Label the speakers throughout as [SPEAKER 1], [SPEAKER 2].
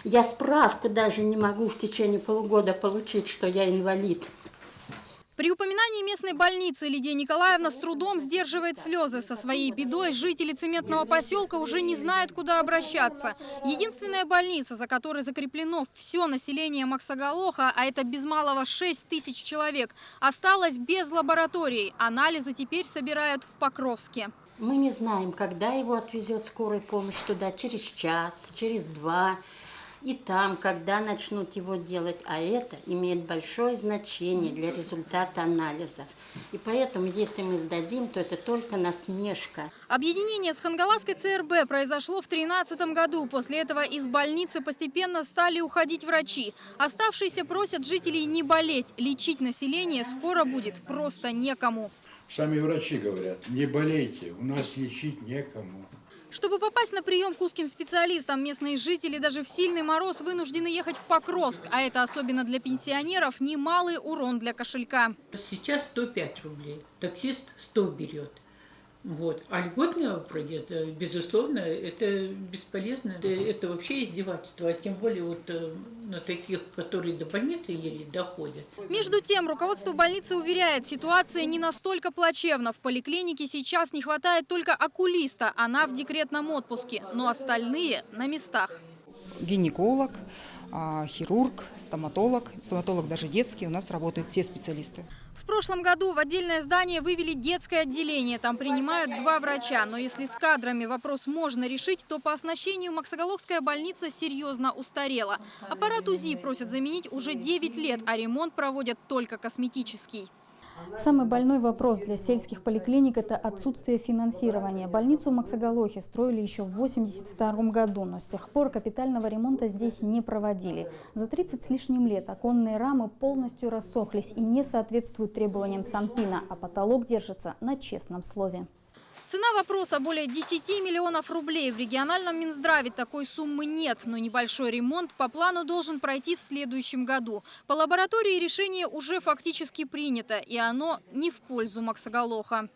[SPEAKER 1] Я справку даже не могу в течение полугода получить, что я инвалид.
[SPEAKER 2] При упоминании местной больницы Лидия Николаевна с трудом сдерживает слезы. Со своей бедой жители цементного поселка уже не знают, куда обращаться. Единственная больница, за которой закреплено все население Максагалоха, а это без малого 6 тысяч человек, осталась без лабораторий. Анализы теперь собирают в Покровске.
[SPEAKER 1] Мы не знаем, когда его отвезет скорая помощь туда, через час, через два. И там, когда начнут его делать, а это имеет большое значение для результата анализов. И поэтому, если мы сдадим, то это только насмешка.
[SPEAKER 2] Объединение с Хангаласской ЦРБ произошло в 2013 году. После этого из больницы постепенно стали уходить врачи. Оставшиеся просят жителей не болеть. Лечить население скоро будет просто некому.
[SPEAKER 3] Сами врачи говорят, не болейте, у нас лечить некому.
[SPEAKER 2] Чтобы попасть на прием к узким специалистам, местные жители даже в сильный мороз вынуждены ехать в Покровск. А это особенно для пенсионеров немалый урон для кошелька.
[SPEAKER 4] Сейчас 105 рублей, таксист 100 берет. Вот. А льготный проезд, безусловно, это бесполезно. Это вообще издевательство, а тем более вот на таких, которые до больницы еле доходят.
[SPEAKER 2] Между тем, руководство больницы уверяет, ситуация не настолько плачевна. В поликлинике сейчас не хватает только окулиста, она в декретном отпуске, но остальные на местах.
[SPEAKER 5] Гинеколог, хирург, стоматолог даже детский, у нас работают все специалисты.
[SPEAKER 2] В прошлом году в отдельное здание вывели детское отделение. Там принимают 2 врача. Но если с кадрами вопрос можно решить, то по оснащению Максагалохская больница серьезно устарела. Аппарат УЗИ просят заменить уже 9 лет, а ремонт проводят только косметический.
[SPEAKER 6] Самый больной вопрос для сельских поликлиник – это отсутствие финансирования. Больницу в Максагалохе строили еще в 1982 году, но с тех пор капитального ремонта здесь не проводили. За 30 с лишним лет оконные рамы полностью рассохлись и не соответствуют требованиям Санпина, а потолок держится на честном слове.
[SPEAKER 2] Цена вопроса более 10 миллионов рублей. В региональном Минздраве такой суммы нет, но небольшой ремонт по плану должен пройти в следующем году. По лаборатории решение уже фактически принято, и оно не в пользу Максагалоха.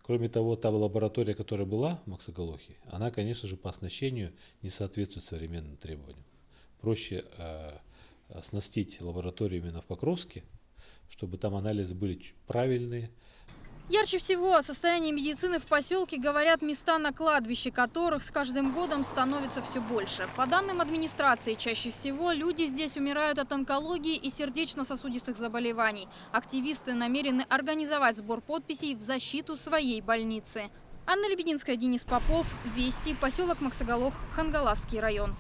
[SPEAKER 7] Кроме того, та лаборатория, которая была в Максагалохе, она, конечно же, по оснащению не соответствует современным требованиям. Проще оснастить лабораторию именно в Покровске, чтобы там анализы были правильные.
[SPEAKER 2] Ярче всего о состоянии медицины в поселке говорят места на кладбище, которых с каждым годом становится все больше. По данным администрации, чаще всего люди здесь умирают от онкологии и сердечно-сосудистых заболеваний. Активисты намерены организовать сбор подписей в защиту своей больницы. Анна Лебединская, Денис Попов, Вести, поселок Максагалох, Хангаласский район.